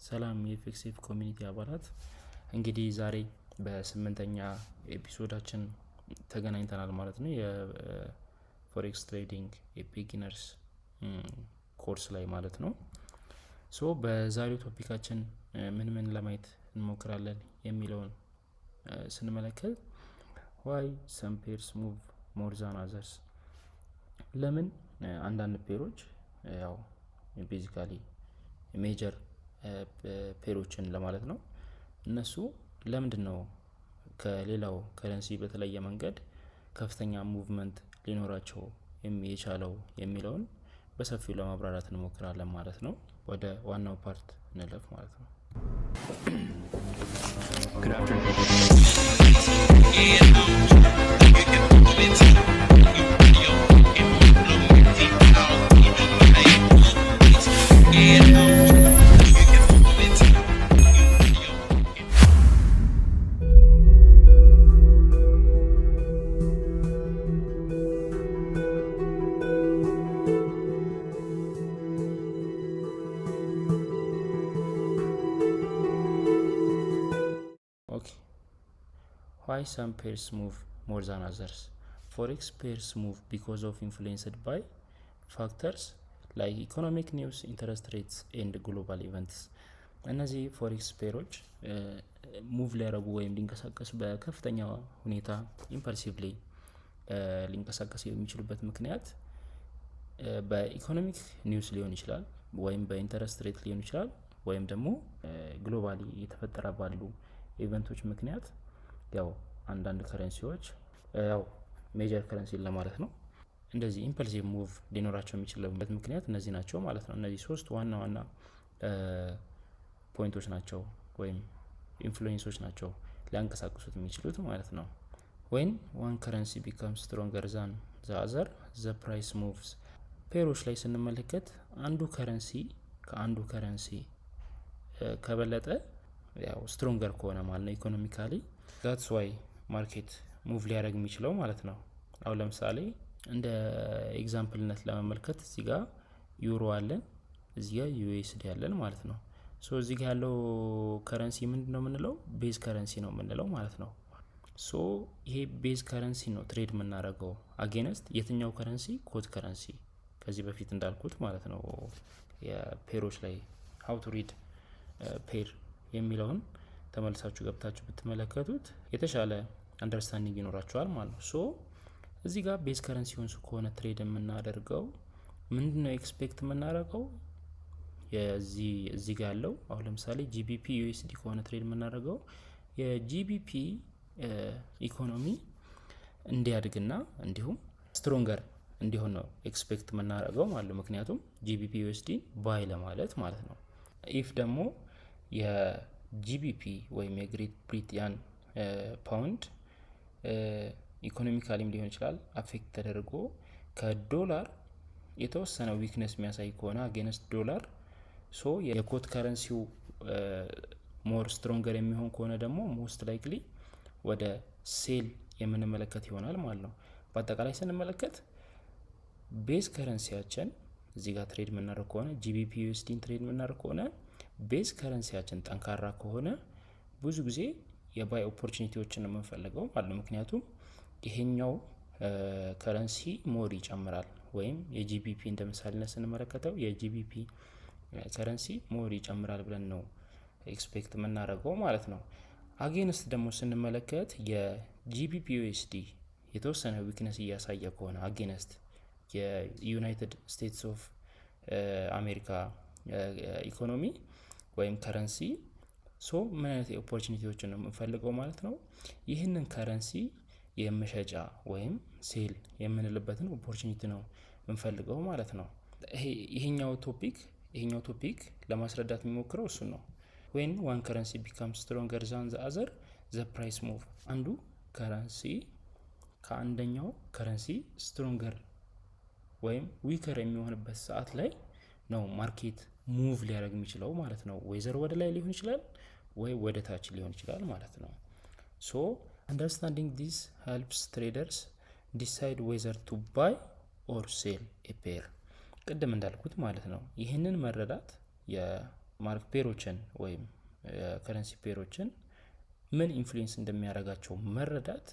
ሰላም የኤፍኤክስኤፍ ኮሚኒቲ አባላት፣ እንግዲህ ዛሬ በ8ኛ ኤፒሶዳችን ተገናኝተናል ማለት ነው። የፎሬክስ ትሬዲንግ የቢጊነርስ ኮርስ ላይ ማለት ነው። ሶ በዛሬው ቶፒካችን ምን ለማየት እንሞክራለን የሚለውን ስንመለከት why some pairs move more than others፣ ለምን አንዳንድ ፔሮች ያው ቤዚካሊ ሜጀር ፔሮችን ለማለት ነው እነሱ ለምንድነው ከሌላው ከረንሲ በተለየ መንገድ ከፍተኛ ሙቭመንት ሊኖራቸው የቻለው የሚለውን በሰፊው ለማብራራት እንሞክራለን ማለት ነው። ወደ ዋናው ፓርት እንለፍ ማለት ነው። Why some pairs move more than others? Forex pairs move because of influenced by factors like economic news, interest rates and global events. እነዚህ ፎሬክስ ፔሮች ሙቭ ሊያረጉ ወይም ሊንቀሳቀሱ በከፍተኛ ሁኔታ ኢምፐልሲቭሊ ሊንቀሳቀሱ የሚችሉበት ምክንያት በኢኮኖሚክ ኒውስ ሊሆን ይችላል፣ ወይም በኢንተረስት ሬት ሊሆን ይችላል፣ ወይም ደግሞ ግሎባሊ የተፈጠረ ባሉ ኢቨንቶች ምክንያት ያው አንዳንድ ከረንሲዎች ያው ሜጀር ከረንሲ ለማለት ነው እንደዚህ ኢምፐልሲቭ ሙቭ ሊኖራቸው የሚችልበት ምክንያት እነዚህ ናቸው ማለት ነው። እነዚህ ሶስት ዋና ፖይንቶች ናቸው ወይም ኢንፍሉዌንሶች ናቸው ሊያንቀሳቅሱት የሚችሉት ማለት ነው። when one currency becomes stronger than the other, the price moves። ፔሮች ላይ ስንመለከት አንዱ ከረንሲ ከአንዱ ከረንሲ ከበለጠ ያው ስትሮንገር ከሆነ ማለት ነው ኢኮኖሚካሊ that's why ማርኬት ሙቭ ሊያደርግ የሚችለው ማለት ነው። አሁን ለምሳሌ እንደ ኤግዛምፕልነት ለመመልከት እዚህ ጋር ዩሮ አለን፣ እዚህ ጋር ዩኤስዲ አለን ማለት ነው። ሶ እዚህ ጋር ያለው ከረንሲ ምንድነው የምንለው? ቤዝ ከረንሲ ነው የምንለው ማለት ነው። ሶ ይሄ ቤዝ ከረንሲ ነው ትሬድ የምናደርገው አጌንስት የትኛው ከረንሲ? ኮት ከረንሲ። ከዚህ በፊት እንዳልኩት ማለት ነው የፔሮች ላይ how to read ፔር የሚለውን ተመልሳችሁ ገብታችሁ ብትመለከቱት የተሻለ አንደርስታንዲንግ ይኖራችኋል ማለት ነው። ሶ እዚህ ጋር ቤዝ ከረንሲውን ከሆነ ትሬድ የምናደርገው ምንድነው ኤክስፔክት የምናደርገው? እዚህ ጋር ያለው አሁን ለምሳሌ ጂቢፒ ዩኤስዲ ከሆነ ትሬድ የምናደርገው የጂቢፒ ኢኮኖሚ እንዲያድግና እንዲሁም ስትሮንገር እንዲሆን ነው ኤክስፔክት የምናደርገው ማለት ነው። ምክንያቱም ጂቢፒ ዩኤስዲ ባይ ለማለት ማለት ነው። ኢፍ ደግሞ የጂቢፒ ወይም የግሬት ብሪታን ፓውንድ ኢኮኖሚካሊም ሊሆን ይችላል አፌክት ተደርጎ ከዶላር የተወሰነ ዊክነስ የሚያሳይ ከሆነ አጌንስት ዶላር፣ ሶ የኮት ከረንሲው ሞር ስትሮንገር የሚሆን ከሆነ ደግሞ ሞስት ላይክሊ ወደ ሴል የምንመለከት ይሆናል ማለት ነው። በአጠቃላይ ስንመለከት ቤዝ ከረንሲያችን እዚህ ጋር ትሬድ የምናደርግ ከሆነ ጂቢፒ ዩኤስዲን ትሬድ የምናደርግ ከሆነ ቤዝ ከረንሲያችን ጠንካራ ከሆነ ብዙ ጊዜ የባይ ኦፖርቹኒቲዎችን ነው የምንፈልገው ማለት ነው። ምክንያቱም ይሄኛው ከረንሲ ሞር ይጨምራል፣ ወይም የጂቢፒ እንደ ምሳሌነት ስንመለከተው የጂቢፒ ከረንሲ ሞር ይጨምራል ብለን ነው ኤክስፔክት የምናደርገው ማለት ነው። አጌንስት ደግሞ ስንመለከት የጂቢፒ ዩኤስዲ የተወሰነ ዊክነስ እያሳየ ከሆነ አጌንስት የዩናይትድ ስቴትስ ኦፍ አሜሪካ ኢኮኖሚ ወይም ከረንሲ፣ ሶ ምን አይነት ኦፖርቹኒቲዎችን ነው የምንፈልገው ማለት ነው? ይህንን ከረንሲ የመሸጫ ወይም ሴል የምንልበትን ኦፖርቹኒቲ ነው የምንፈልገው ማለት ነው። ይሄኛው ቶፒክ ለማስረዳት የሚሞክረው እሱ ነው። when one currency becomes stronger than the other, the price move። አንዱ ከረንሲ ከአንደኛው ከረንሲ ስትሮንገር ወይም ዊከር የሚሆንበት ሰዓት ላይ ነው ማርኬት ሙቭ ሊያደርግ የሚችለው ማለት ነው። ወይዘር ወደ ላይ ሊሆን ይችላል ወይ ወደ ታች ሊሆን ይችላል ማለት ነው። ሶ understanding this helps traders decide whether to buy or sell a pair። ቅድም እንዳልኩት ማለት ነው ይህንን መረዳት ማርክ ፔሮችን ወይም ከረንሲ ፔሮችን ምን ኢንፍሉዌንስ እንደሚያደርጋቸው መረዳት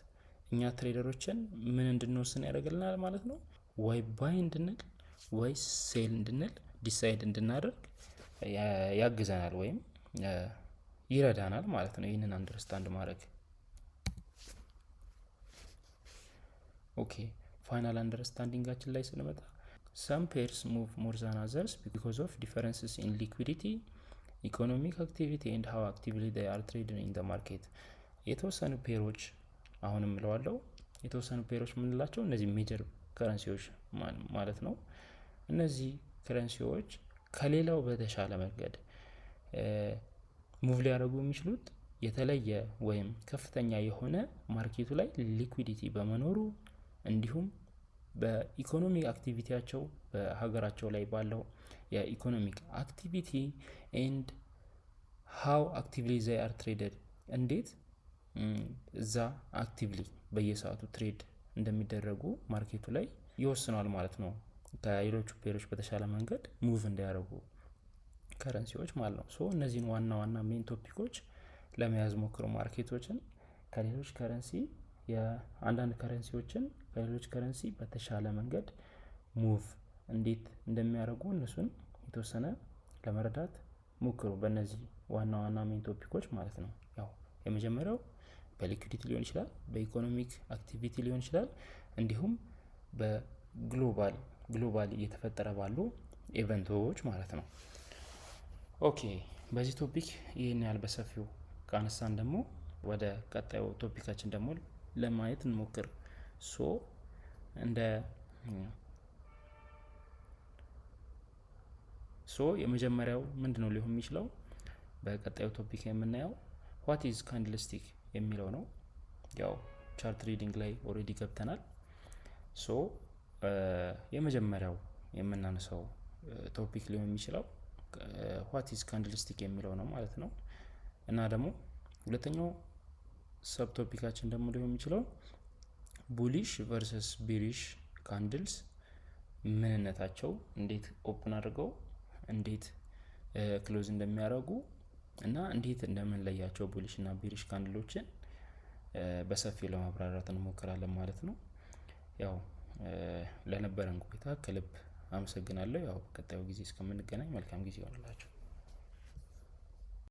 እኛ ትሬደሮችን ምን እንድንወስን ያደርግልናል ማለት ነው። ወይ ባይ እንድንል ወይ ሴል እንድንል ዲሳይድ እንድናደርግ ያግዘናል ወይም ይረዳናል ማለት ነው። ይህንን አንደርስታንድ ማድረግ። ኦኬ ፋይናል አንደርስታንዲንጋችን ላይ ስንመጣ some pairs move more than others because of differences in liquidity, economic activity and how actively they are traded in the market። የተወሰኑ ፔሮች አሁንም እለዋለሁ የተወሰኑ ፔሮች ምንላቸው እነዚህ ሜጀር ከረንሲዎች ማለት ነው። እነዚህ ከረንሲዎች ከሌላው በተሻለ መንገድ ሙቭ ሊያደርጉ የሚችሉት የተለየ ወይም ከፍተኛ የሆነ ማርኬቱ ላይ ሊኩዊዲቲ በመኖሩ እንዲሁም በኢኮኖሚ አክቲቪቲያቸው በሀገራቸው ላይ ባለው የኢኮኖሚክ አክቲቪቲ ኤንድ ሃው አክቲቭሊ ዘይ አር ትሬደድ እንዴት እዛ አክቲቭሊ በየሰዓቱ ትሬድ እንደሚደረጉ ማርኬቱ ላይ ይወስኗል ማለት ነው። ከሌሎቹ ፔሮች በተሻለ መንገድ ሙቭ እንዲያደርጉ ከረንሲዎች ማለት ነው። ሶ እነዚህን ዋና ዋና ሜን ቶፒኮች ለመያዝ ሞክሩ። ማርኬቶችን ከሌሎች ከረንሲ የአንዳንድ ከረንሲዎችን ከሌሎች ከረንሲ በተሻለ መንገድ ሙቭ እንዴት እንደሚያደርጉ እነሱን የተወሰነ ለመረዳት ሞክሩ በእነዚህ ዋና ዋና ሜን ቶፒኮች ማለት ነው። ያው የመጀመሪያው በሊኩዊዲቲ ሊሆን ይችላል፣ በኢኮኖሚክ አክቲቪቲ ሊሆን ይችላል፣ እንዲሁም በግሎባል እየተፈጠረ ባሉ ኢቨንቶች ማለት ነው። ኦኬ በዚህ ቶፒክ ይህን ያህል በሰፊው ካነሳን ደግሞ ወደ ቀጣዩ ቶፒካችን ደግሞ ለማየት እንሞክር። የመጀመሪያው ምንድነው ሊሆን የሚችለው በቀጣዩ ቶፒክ የምናየው ዋት ኢዝ ካንድልስቲክ የሚለው ነው። ያው ቻርት ሪዲንግ ላይ ኦሬዲ ገብተናል። የመጀመሪያው የምናነሳው ቶፒክ ሊሆን የሚችለው ዋት ኢዝ ካንድልስቲክ የሚለው ነው ማለት ነው። እና ደግሞ ሁለተኛው ሰብ ቶፒካችን ደግሞ ሊሆን የሚችለው ቡሊሽ ቨርሰስ ቢሪሽ ካንድልስ ምንነታቸው እንዴት ኦፕን አድርገው እንዴት ክሎዝ እንደሚያደርጉ እና እንዴት እንደምንለያቸው ቡሊሽ እና ቢሪሽ ካንድሎችን በሰፊው ለማብራራት እንሞክራለን ማለት ነው። ያው ለነበረን ቆይታ ከልብ አመሰግናለሁ። ያው ቀጣዩ ጊዜ እስከምንገናኝ መልካም ጊዜ ይሆንላችሁ።